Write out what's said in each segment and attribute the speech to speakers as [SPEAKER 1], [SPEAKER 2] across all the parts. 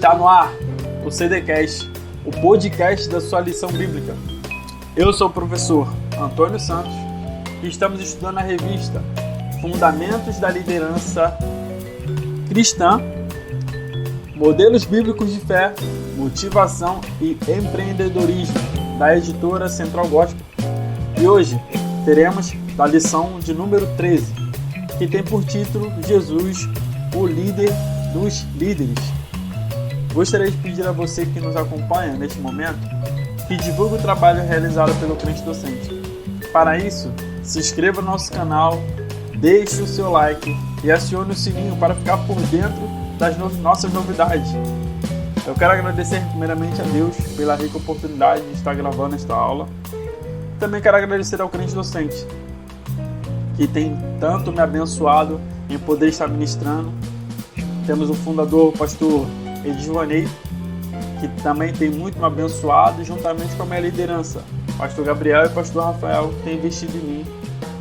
[SPEAKER 1] Está no ar o CDcast, o podcast da sua lição bíblica. Eu sou o professor Antônio Santos e estamos estudando a revista Fundamentos da Liderança Cristã, Modelos Bíblicos de Fé, Motivação e Empreendedorismo, da editora Central Gospel. E hoje teremos a lição de número 13, que tem por título Jesus, o líder dos líderes. Gostaria de pedir a você que nos acompanha neste momento que divulgue o trabalho realizado pelo Crente Docente. Para isso, se inscreva no nosso canal, deixe o seu like e acione o sininho para ficar por dentro das nossas novidades. Eu quero agradecer primeiramente a Deus pela rica oportunidade de estar gravando esta aula. Também quero agradecer ao Crente Docente, que tem tanto me abençoado em poder estar ministrando. Temos o fundador, o pastor Edvanei, que também tem muito me abençoado, juntamente com a minha liderança, pastor Gabriel e pastor Rafael, que tem investido em mim,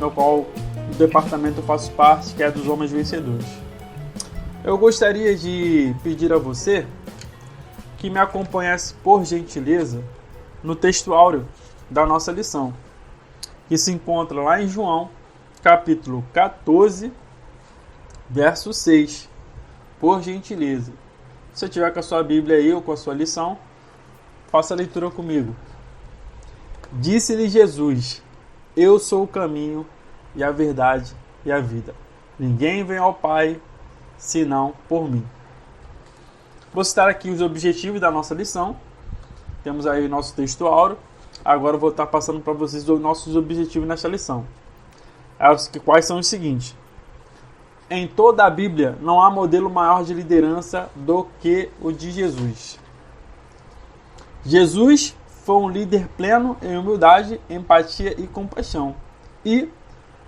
[SPEAKER 1] no qual o departamento eu faço parte, que é dos Homens Vencedores. Eu gostaria de pedir a você que me acompanhasse, por gentileza, no texto áureo da nossa lição, que se encontra lá em João, capítulo 14, verso 6. Por gentileza. Se você tiver com a sua Bíblia aí ou com a sua lição, faça a leitura comigo. Disse-lhe Jesus: Eu sou o caminho e a verdade e a vida. Ninguém vem ao Pai senão por mim. Vou citar aqui os objetivos da nossa lição. Temos aí o nosso texto áureo. Agora eu vou estar passando para vocês os nossos objetivos nesta lição. Quais são os seguintes. Em toda a Bíblia não há modelo maior de liderança do que o de Jesus. Jesus foi um líder pleno em humildade, empatia e compaixão. E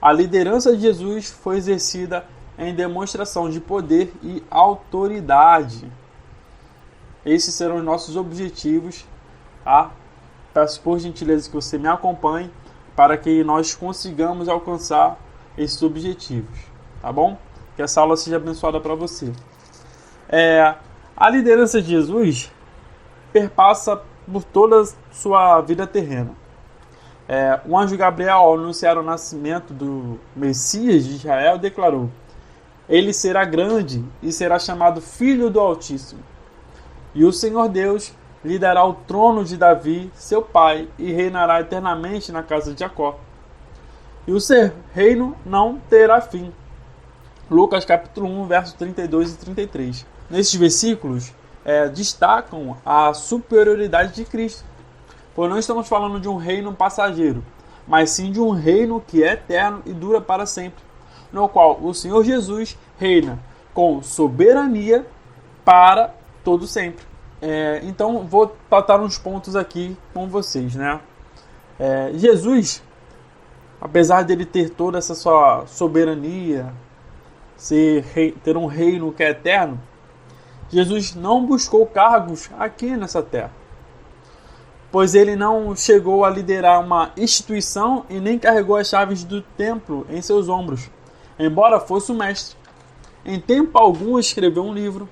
[SPEAKER 1] a liderança de Jesus foi exercida em demonstração de poder e autoridade. Esses serão os nossos objetivos, tá? Peço por gentileza que você me acompanhe para que nós consigamos alcançar esses objetivos, tá bom? Que essa aula seja abençoada para você. A liderança de Jesus perpassa por toda a sua vida terrena. O anjo Gabriel, ao anunciar o nascimento do Messias de Israel, declarou: Ele será grande e será chamado Filho do Altíssimo. E o Senhor Deus lhe dará o trono de Davi, seu pai, e reinará eternamente na casa de Jacó. E o seu reino não terá fim. Lucas capítulo 1, versos 32 e 33. Nesses versículos destacam a superioridade de Cristo, pois não estamos falando de um reino passageiro, mas sim de um reino que é eterno e dura para sempre, no qual o Senhor Jesus reina com soberania para todo sempre. Então vou tratar uns pontos aqui com vocês, né? Jesus, apesar dele ter toda essa sua soberania, ter um reino que é eterno, Jesus não buscou cargos aqui nessa terra, pois ele não chegou a liderar uma instituição e nem carregou as chaves do templo em seus ombros, embora fosse o mestre. Em tempo algum escreveu um livro,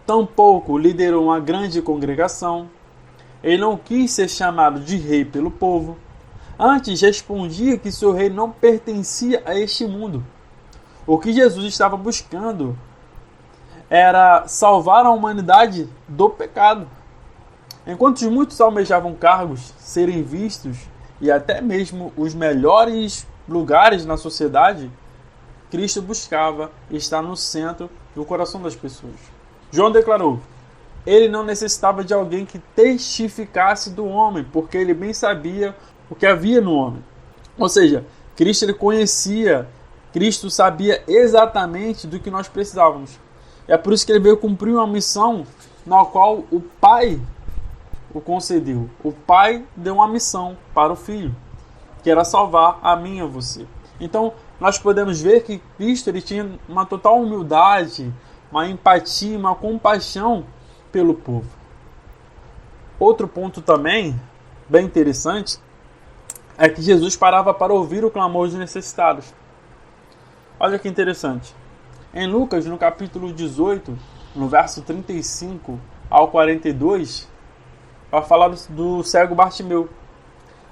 [SPEAKER 1] tampouco liderou uma grande congregação. Ele não quis ser chamado de rei pelo povo, antes respondia que seu reino não pertencia a este mundo. O que Jesus estava buscando era salvar a humanidade do pecado. Enquanto muitos almejavam cargos, serem vistos e até mesmo os melhores lugares na sociedade, Cristo buscava estar no centro do coração das pessoas. João declarou: Ele não necessitava de alguém que testificasse do homem, porque ele bem sabia o que havia no homem. Ou seja, Cristo sabia exatamente do que nós precisávamos. É por isso que ele veio cumprir uma missão na qual o Pai o concedeu. O Pai deu uma missão para o Filho, que era salvar a mim e a você. Então, nós podemos ver que Cristo ele tinha uma total humildade, uma empatia, uma compaixão pelo povo. Outro ponto também, bem interessante, é que Jesus parava para ouvir o clamor dos necessitados. Olha que interessante. Em Lucas, no capítulo 18, no verso 35 ao 42, vai falar do cego Bartimeu,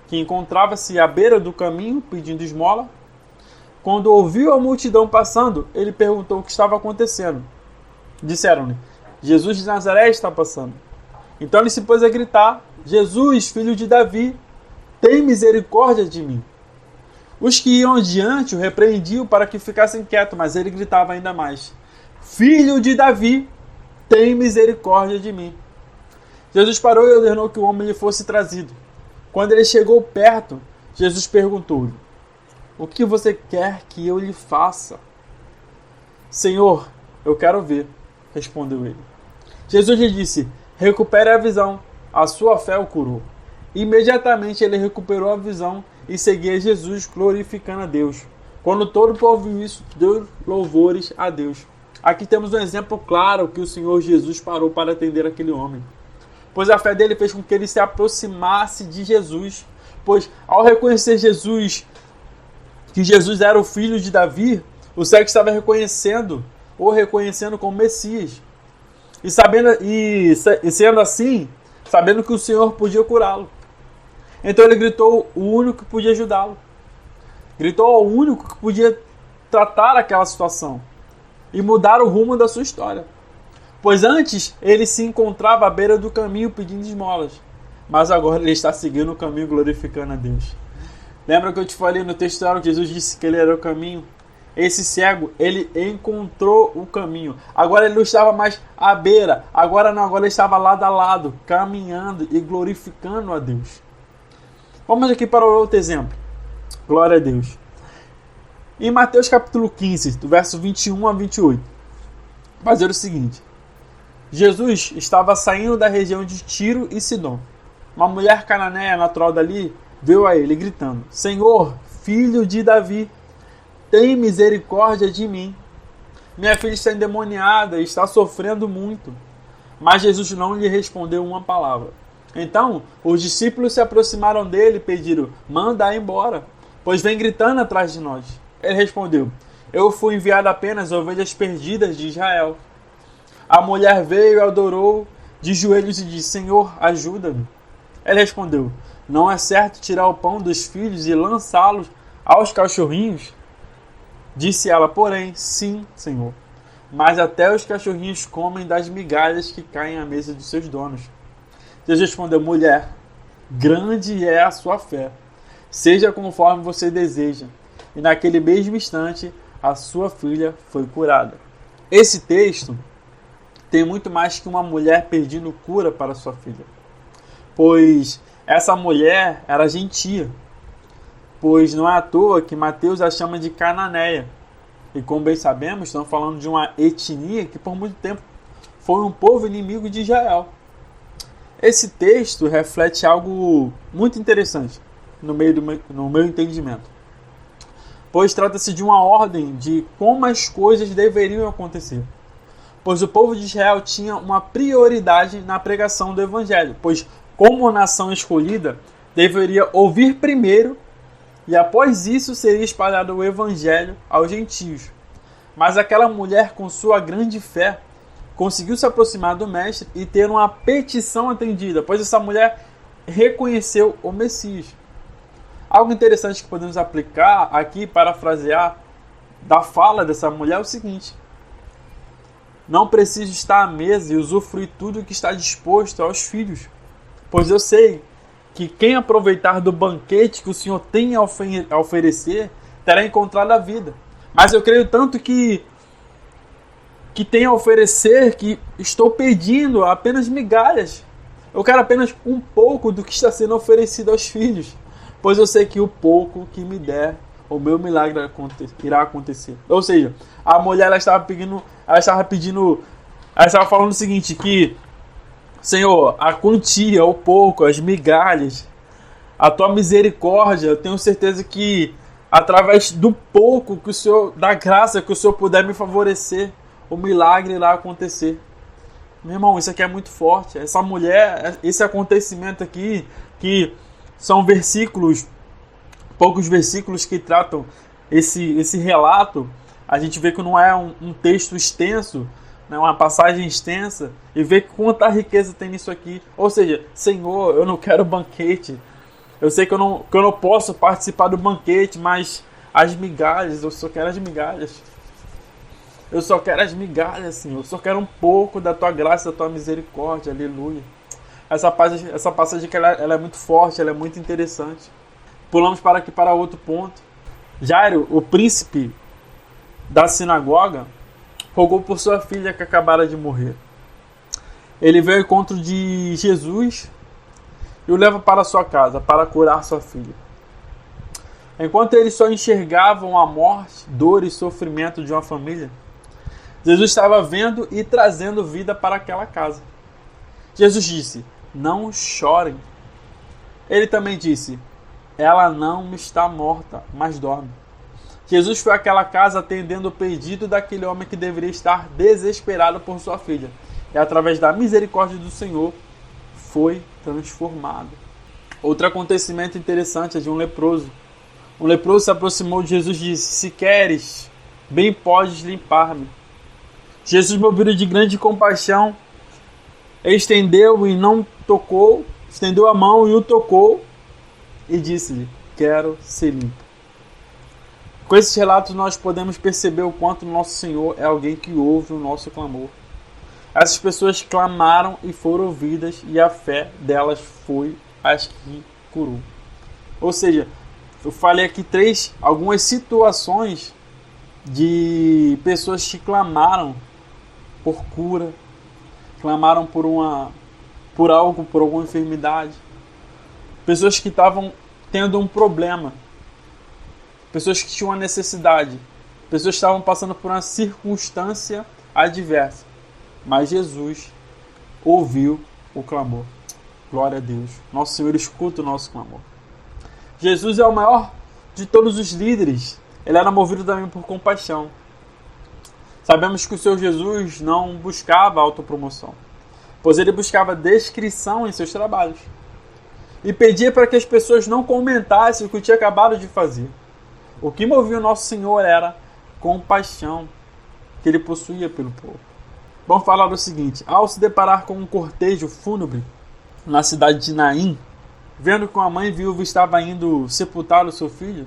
[SPEAKER 1] que encontrava-se à beira do caminho pedindo esmola. Quando ouviu a multidão passando, ele perguntou o que estava acontecendo. Disseram-lhe: Jesus de Nazaré está passando. Então ele se pôs a gritar: Jesus, filho de Davi, tem misericórdia de mim. Os que iam adiante o repreendiam para que ficassem quietos, mas ele gritava ainda mais: Filho de Davi, tem misericórdia de mim. Jesus parou e ordenou que o homem lhe fosse trazido. Quando ele chegou perto, Jesus perguntou-lhe: O que você quer que eu lhe faça? Senhor, eu quero ver, respondeu ele. Jesus lhe disse: Recupere a visão, a sua fé o curou. Imediatamente ele recuperou a visão e seguia Jesus, glorificando a Deus. Quando todo o povo viu isso, deu louvores a Deus. Aqui temos um exemplo claro que o Senhor Jesus parou para atender aquele homem, pois a fé dele fez com que ele se aproximasse de Jesus, pois ao reconhecer Jesus, que Jesus era o filho de Davi, o cego estava reconhecendo como Messias, e sendo assim, sabendo que o Senhor podia curá-lo. Então ele gritou o único que podia ajudá-lo, gritou ao único que podia tratar aquela situação e mudar o rumo da sua história. Pois antes ele se encontrava à beira do caminho pedindo esmolas, mas agora ele está seguindo o caminho glorificando a Deus. Lembra que eu te falei no texto que Jesus disse que ele era o caminho? Esse cego, ele encontrou o caminho. Agora ele não estava mais à beira, agora ele estava lado a lado, caminhando e glorificando a Deus. Vamos aqui para outro exemplo. Glória a Deus. Em Mateus capítulo 15, do verso 21 a 28, vai dizer o seguinte: Jesus estava saindo da região de Tiro e Sidom. Uma mulher cananeia natural dali veio a ele gritando: Senhor, filho de Davi, tem misericórdia de mim. Minha filha está endemoniada e está sofrendo muito. Mas Jesus não lhe respondeu uma palavra. Então os discípulos se aproximaram dele e pediram: manda-a embora, pois vem gritando atrás de nós. Ele respondeu: eu fui enviado apenas a ovelhas perdidas de Israel. A mulher veio e adorou de joelhos e disse: Senhor, ajuda-me. Ele respondeu: não é certo tirar o pão dos filhos e lançá-los aos cachorrinhos? Disse ela, porém, sim, Senhor, mas até os cachorrinhos comem das migalhas que caem à mesa de seus donos. Jesus respondeu: mulher, grande é a sua fé, seja conforme você deseja. E naquele mesmo instante, a sua filha foi curada. Esse texto tem muito mais que uma mulher pedindo cura para sua filha, pois essa mulher era gentia, pois não é à toa que Mateus a chama de cananeia. E como bem sabemos, estamos falando de uma etnia que por muito tempo foi um povo inimigo de Israel. Esse texto reflete algo muito interessante no meu entendimento, pois trata-se de uma ordem de como as coisas deveriam acontecer. Pois o povo de Israel tinha uma prioridade na pregação do Evangelho, pois como nação escolhida, deveria ouvir primeiro e após isso seria espalhado o Evangelho aos gentios. Mas aquela mulher, com sua grande fé, conseguiu se aproximar do Mestre e ter uma petição atendida, pois essa mulher reconheceu o Messias. Algo interessante que podemos aplicar aqui, parafrasear da fala dessa mulher, é o seguinte: não preciso estar à mesa e usufruir tudo que está disposto aos filhos, pois eu sei que quem aproveitar do banquete que o Senhor tem a oferecer, terá encontrado a vida. Mas eu creio tanto que tem a oferecer, que estou pedindo apenas migalhas. Eu quero apenas um pouco do que está sendo oferecido aos filhos, pois eu sei que o pouco que me der, o meu milagre irá acontecer. Ou seja, a mulher ela estava falando o seguinte, que Senhor, a quantia, o pouco, as migalhas, a tua misericórdia, eu tenho certeza que através do pouco que o Senhor, da graça que o Senhor puder me favorecer, o milagre irá acontecer. Meu irmão, isso aqui é muito forte. Essa mulher, esse acontecimento aqui, que são poucos versículos que tratam esse relato, a gente vê que não é um texto extenso, né, uma passagem extensa, e ver quanta riqueza tem nisso aqui. Ou seja, Senhor, eu não quero banquete. Eu sei que eu não posso participar do banquete, mas as migalhas, eu só quero as migalhas. Eu só quero as migalhas, Senhor. Eu só quero um pouco da Tua graça, da Tua misericórdia. Aleluia. Essa passagem que ela é muito forte, ela é muito interessante. Pulamos para outro ponto. Jairo, o príncipe da sinagoga, rogou por sua filha que acabara de morrer. Ele veio ao encontro de Jesus e o leva para sua casa para curar sua filha. Enquanto eles só enxergavam a morte, dor e sofrimento de uma família, Jesus estava vendo e trazendo vida para aquela casa. Jesus disse: não chorem. Ele também disse: ela não está morta, mas dorme. Jesus foi àquela casa atendendo o pedido daquele homem que deveria estar desesperado por sua filha. E através da misericórdia do Senhor, foi transformado. Outro acontecimento interessante é de um leproso. Um leproso se aproximou de Jesus e disse: se queres, bem podes limpar-me. Jesus, movido de grande compaixão, estendeu a mão e o tocou e disse-lhe: quero ser limpo. Com esses relatos nós podemos perceber o quanto nosso Senhor é alguém que ouve o nosso clamor. Essas pessoas clamaram e foram ouvidas, e a fé delas foi as que curou. Ou seja, eu falei aqui algumas situações de pessoas que clamaram por cura, clamaram por alguma enfermidade, pessoas que estavam tendo um problema, pessoas que tinham uma necessidade, pessoas que estavam passando por uma circunstância adversa, mas Jesus ouviu o clamor. Glória a Deus. Nosso Senhor escuta o nosso clamor. Jesus é o maior de todos os líderes. Ele era movido também por compaixão. Sabemos que o Senhor Jesus não buscava autopromoção, pois ele buscava descrição em seus trabalhos. E pedia para que as pessoas não comentassem o que tinha acabado de fazer. O que movia o nosso Senhor era compaixão que ele possuía pelo povo. Vamos falar do seguinte: ao se deparar com um cortejo fúnebre na cidade de Naim, vendo que uma mãe viúva estava indo sepultar o seu filho,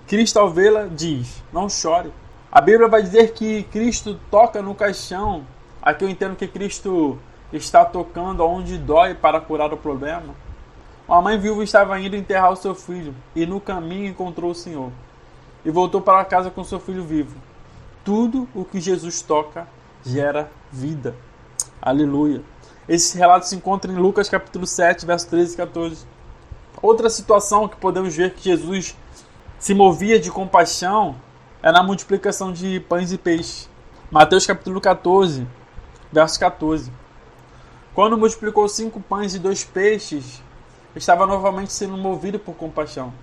[SPEAKER 1] Cristo, ao vê-la, diz: não chore. A Bíblia vai dizer que Cristo toca no caixão. Aqui eu entendo que Cristo está tocando onde dói para curar o problema. Uma mãe viúva estava indo enterrar o seu filho e no caminho encontrou o Senhor e voltou para casa com seu filho vivo. Tudo o que Jesus toca gera vida. Aleluia. Esse relato se encontra em Lucas capítulo 7, verso 13 e 14. Outra situação que podemos ver que Jesus se movia de compaixão é na multiplicação de pães e peixes. Mateus capítulo 14, verso 14. Quando multiplicou 5 pães e 2 peixes, estava novamente sendo movido por compaixão.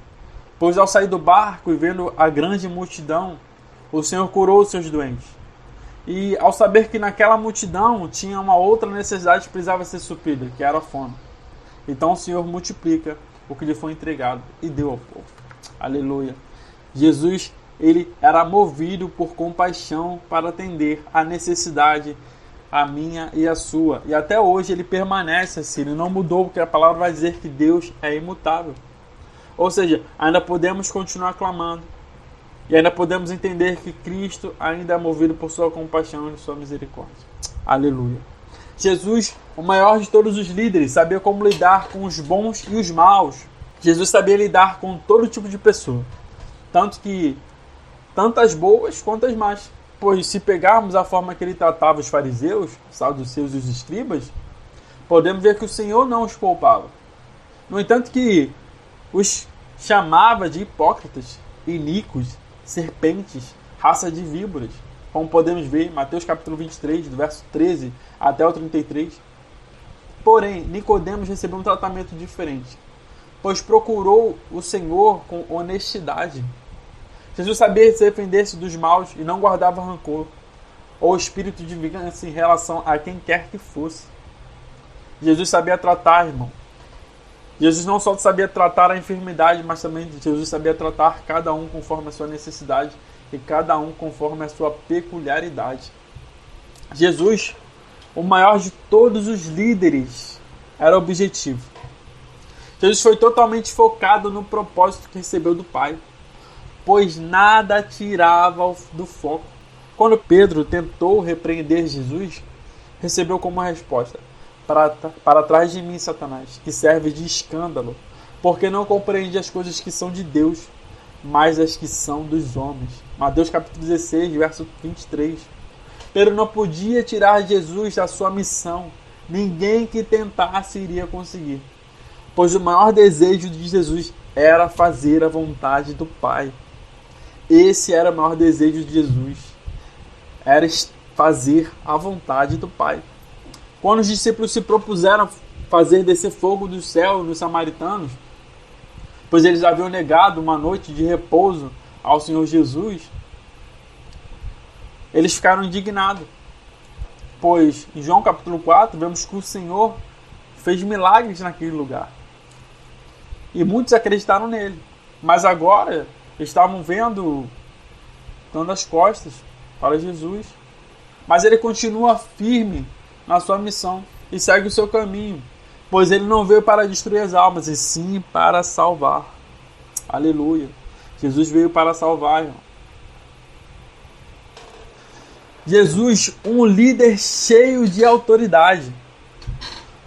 [SPEAKER 1] Pois ao sair do barco e vendo a grande multidão, o Senhor curou os seus doentes. E ao saber que naquela multidão tinha uma outra necessidade que precisava ser suprida, que era a fome. Então o Senhor multiplica o que lhe foi entregado e deu ao povo. Aleluia. Jesus, ele era movido por compaixão para atender a necessidade, a minha e a sua. E até hoje ele permanece assim, ele não mudou, porque a palavra vai dizer que Deus é imutável. Ou seja, ainda podemos continuar clamando. E ainda podemos entender que Cristo ainda é movido por sua compaixão e sua misericórdia. Aleluia. Jesus, o maior de todos os líderes, sabia como lidar com os bons e os maus. Jesus sabia lidar com todo tipo de pessoa. Tantas boas quanto as más. Pois se pegarmos a forma que ele tratava os fariseus, os saduceus e os escribas, podemos ver que o Senhor não os poupava. No entanto que os chamava de hipócritas, iníquos, serpentes, raça de víboras, como podemos ver em Mateus capítulo 23, do verso 13 até o 33. Porém, Nicodemos recebeu um tratamento diferente, pois procurou o Senhor com honestidade. Jesus sabia defender-se dos maus e não guardava rancor ou espírito de vingança em relação a quem quer que fosse. Jesus sabia tratar, irmão. Jesus não só sabia tratar a enfermidade, mas também Jesus sabia tratar cada um conforme a sua necessidade e cada um conforme a sua peculiaridade. Jesus, o maior de todos os líderes, era objetivo. Jesus foi totalmente focado no propósito que recebeu do Pai, pois nada tirava do foco. Quando Pedro tentou repreender Jesus, recebeu como resposta: para trás de mim, Satanás, que serve de escândalo, porque não compreende as coisas que são de Deus, mas as que são dos homens. Mateus capítulo 16, verso 23. Pedro não podia tirar Jesus da sua missão. Ninguém que tentasse iria conseguir, pois o maior desejo de Jesus era fazer a vontade do Pai. Esse era o maior desejo de Jesus, era fazer a vontade do Pai. Quando os discípulos se propuseram fazer descer fogo do céu nos samaritanos, pois eles haviam negado uma noite de repouso ao Senhor Jesus, eles ficaram indignados, pois em João capítulo 4 vemos que o Senhor fez milagres naquele lugar e muitos acreditaram nele, mas agora estavam dando as costas para Jesus, mas ele continua firme na sua missão e segue o seu caminho, pois ele não veio para destruir as almas, e sim para salvar. Aleluia! Jesus veio para salvar, irmão. Jesus, um líder cheio de autoridade.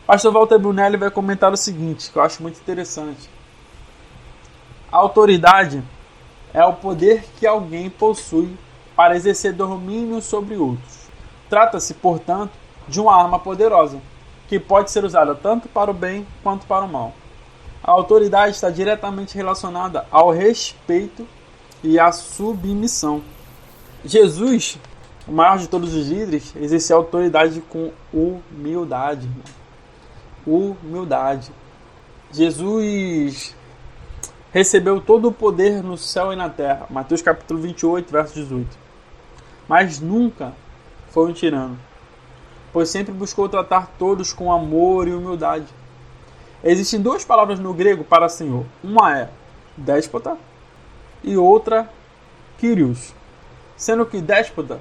[SPEAKER 1] Pastor Walter Brunelli vai comentar o seguinte, que eu acho muito interessante. A autoridade é o poder que alguém possui para exercer domínio sobre outros. Trata-se, portanto, de uma arma poderosa, que pode ser usada tanto para o bem quanto para o mal. A autoridade está diretamente relacionada ao respeito e à submissão. Jesus, o maior de todos os líderes, exercia autoridade com humildade. Humildade. Jesus recebeu todo o poder no céu e na terra. Mateus capítulo 28, verso 18. Mas nunca foi um tirano, pois sempre buscou tratar todos com amor e humildade. Existem duas palavras no grego para Senhor. Uma é déspota e outra Kyrios. Sendo que déspota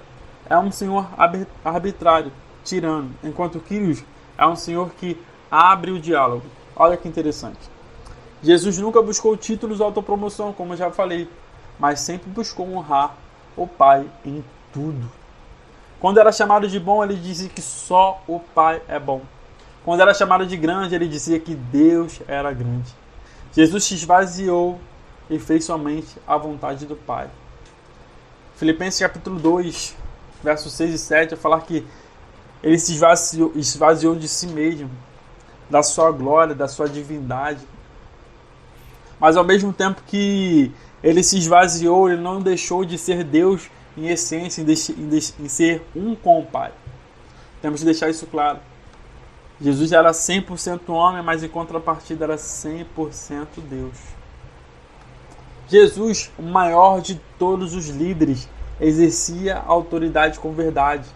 [SPEAKER 1] é um senhor arbitrário, tirano, enquanto Kyrios é um senhor que abre o diálogo. Olha que interessante. Jesus nunca buscou títulos ou autopromoção, como eu já falei, mas sempre buscou honrar o Pai em tudo. Quando era chamado de bom, ele dizia que só o Pai é bom. Quando era chamado de grande, ele dizia que Deus era grande. Jesus se esvaziou e fez somente a vontade do Pai. Filipenses capítulo 2, versos 6 e 7, vai falar que ele se esvaziou de si mesmo, da sua glória, da sua divindade. Mas ao mesmo tempo que ele se esvaziou, ele não deixou de ser Deus em essência, em ser um com o Pai. Temos que deixar isso claro. Jesus era 100% homem, mas em contrapartida era 100% Deus. Jesus, o maior de todos os líderes, exercia a autoridade com verdade.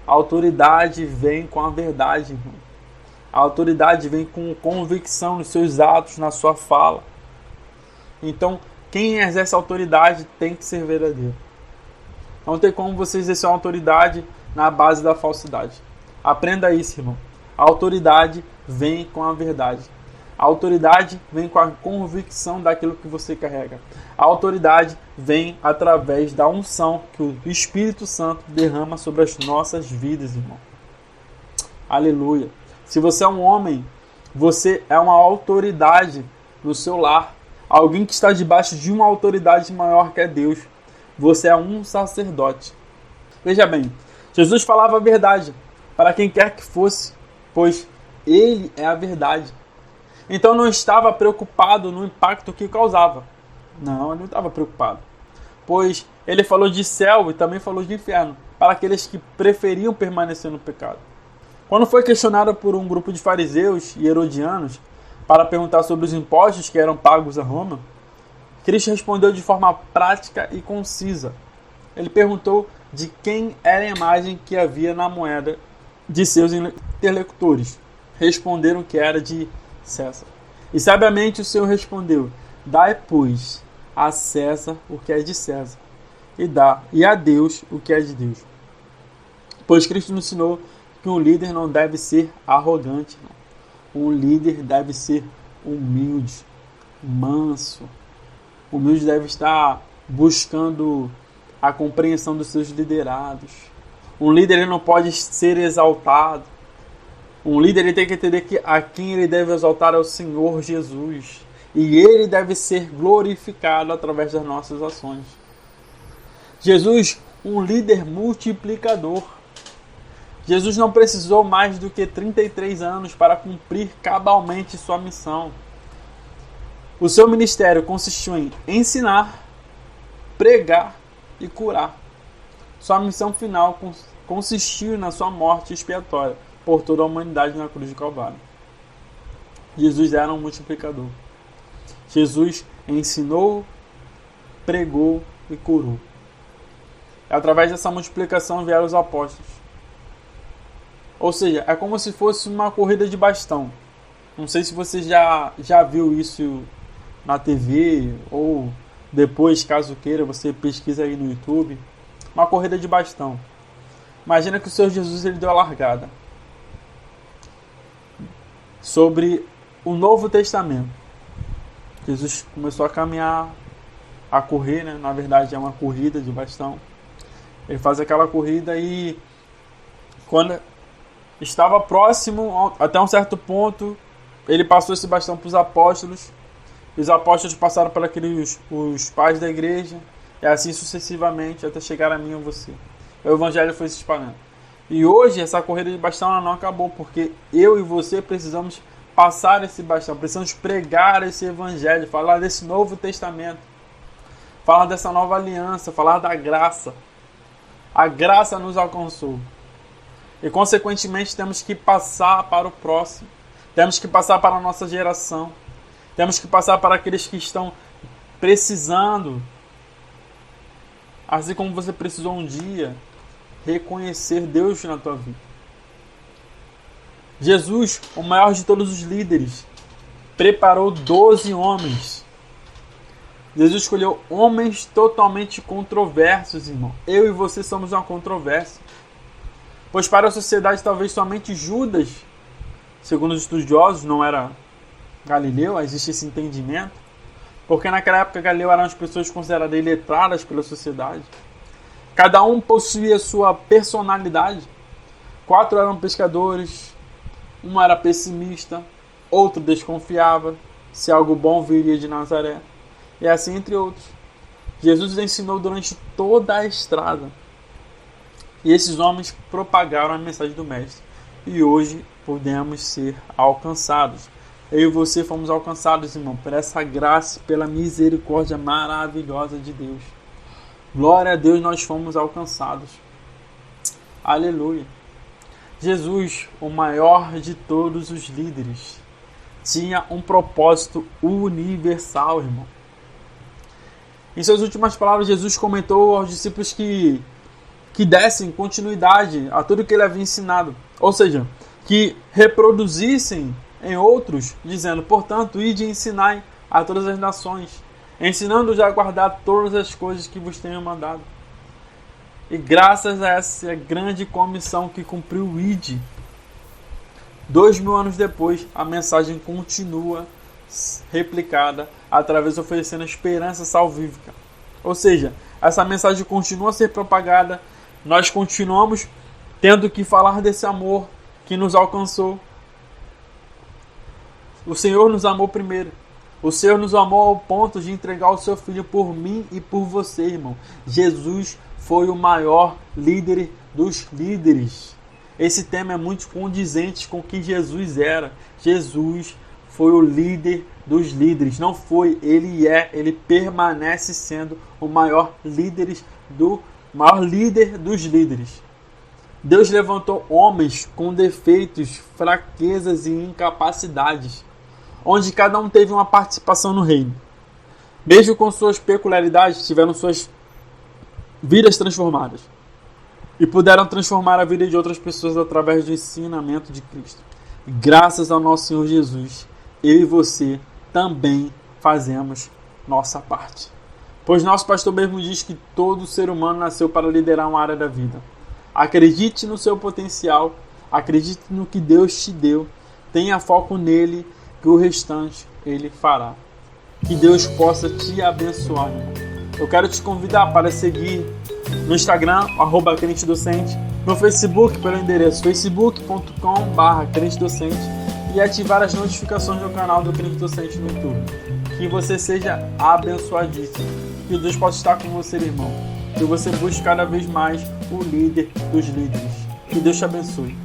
[SPEAKER 1] A autoridade vem com a verdade, irmão. A autoridade vem com convicção nos seus atos, na sua fala. Então, quem exerce a autoridade tem que ser verdadeiro. Não tem como você exercer uma autoridade na base da falsidade. Aprenda isso, irmão. A autoridade vem com a verdade. A autoridade vem com a convicção daquilo que você carrega. A autoridade vem através da unção que o Espírito Santo derrama sobre as nossas vidas, irmão. Aleluia. Se você é um homem, você é uma autoridade no seu lar. Alguém que está debaixo de uma autoridade maior que é Deus. Você é um sacerdote. Veja bem, Jesus falava a verdade para quem quer que fosse, pois Ele é a verdade. Então não estava preocupado no impacto que causava. Não, ele não estava preocupado. Pois ele falou de céu e também falou de inferno, para aqueles que preferiam permanecer no pecado. Quando foi questionado por um grupo de fariseus e herodianos para perguntar sobre os impostos que eram pagos a Roma, Cristo respondeu de forma prática e concisa. Ele perguntou de quem era a imagem que havia na moeda de seus interlocutores. Responderam que era de César. E sabiamente o Senhor respondeu: dai, pois, a César o que é de César, e a Deus o que é de Deus. Pois Cristo nos ensinou que um líder não deve ser arrogante. Um líder deve ser humilde, manso. O humilde deve estar buscando a compreensão dos seus liderados. Um líder ele não pode ser exaltado. Um líder ele tem que entender que a quem ele deve exaltar é o Senhor Jesus. E ele deve ser glorificado através das nossas ações. Jesus, um líder multiplicador. Jesus não precisou mais do que 33 anos para cumprir cabalmente sua missão. O seu ministério consistiu em ensinar, pregar e curar. Sua missão final consistiu na sua morte expiatória por toda a humanidade na cruz de Calvário. Jesus era um multiplicador. Jesus ensinou, pregou e curou. Através dessa multiplicação vieram os apóstolos. Ou seja, é como se fosse uma corrida de bastão. Não sei se você já viu isso na TV ou depois, caso queira, você pesquisa aí no YouTube. Uma corrida de bastão. Imagina que o Senhor Jesus ele deu a largada sobre o Novo Testamento. Jesus começou a caminhar, a correr, né? Na verdade é uma corrida de bastão. Ele faz aquela corrida e quando estava próximo, até um certo ponto, ele passou esse bastão para os apóstolos. Os apóstolos passaram para os pais da igreja, e assim sucessivamente, até chegar a mim ou você. O evangelho foi se espalhando. E hoje, essa corrida de bastão ela não acabou, porque eu e você precisamos passar esse bastão, precisamos pregar esse evangelho, falar desse Novo Testamento, falar dessa nova aliança, falar da graça. A graça nos alcançou. E, consequentemente, temos que passar para o próximo. Temos que passar para a nossa geração. Temos que passar para aqueles que estão precisando. Assim como você precisou um dia reconhecer Deus na tua vida. Jesus, o maior de todos os líderes, preparou 12 homens. Jesus escolheu homens totalmente controversos, irmão. Eu e você somos uma controvérsia. Pois para a sociedade talvez somente Judas, segundo os estudiosos, não era Galileu, existe esse entendimento. Porque naquela época Galileu eram as pessoas consideradas iletradas pela sociedade. Cada um possuía sua personalidade. 4 eram pescadores, um era pessimista, outro desconfiava se algo bom viria de Nazaré. E assim entre outros. Jesus ensinou durante toda a estrada. E esses homens propagaram a mensagem do Mestre. E hoje podemos ser alcançados. Eu e você fomos alcançados, irmão, por essa graça, pela misericórdia maravilhosa de Deus. Glória a Deus, nós fomos alcançados. Aleluia. Jesus, o maior de todos os líderes, tinha um propósito universal, irmão. Em suas últimas palavras, Jesus comentou aos discípulos que dessem continuidade a tudo que ele havia ensinado. Ou seja, que reproduzissem em outros, dizendo, portanto, ide e ensinai a todas as nações, ensinando-os a guardar todas as coisas que vos tenho mandado. E graças a essa grande comissão que cumpriu o ide, 2000 anos depois, a mensagem continua replicada através oferecendo esperança salvífica. Ou seja, essa mensagem continua a ser propagada, nós continuamos tendo que falar desse amor que nos alcançou. O Senhor nos amou primeiro. O Senhor nos amou ao ponto de entregar o seu Filho por mim e por você, irmão. Jesus foi o maior líder dos líderes. Esse tema é muito condizente com o que Jesus era. Jesus foi o líder dos líderes. Não foi, ele permanece sendo o maior líder dos líderes. Deus levantou homens com defeitos, fraquezas e incapacidades, onde cada um teve uma participação no reino. Mesmo com suas peculiaridades, tiveram suas vidas transformadas. E puderam transformar a vida de outras pessoas através do ensinamento de Cristo. E graças ao nosso Senhor Jesus, eu e você também fazemos nossa parte. Pois nosso pastor mesmo diz que todo ser humano nasceu para liderar uma área da vida. Acredite no seu potencial, acredite no que Deus te deu, tenha foco nele, que o restante Ele fará. Que Deus possa te abençoar, irmão. Eu quero te convidar para seguir no Instagram, @crentedocente, no Facebook pelo endereço facebook.com/crentedocente e ativar as notificações do canal do Crente Docente no YouTube. Que você seja abençoadíssimo. Que Deus possa estar com você, irmão. Que você busque cada vez mais o líder dos líderes. Que Deus te abençoe.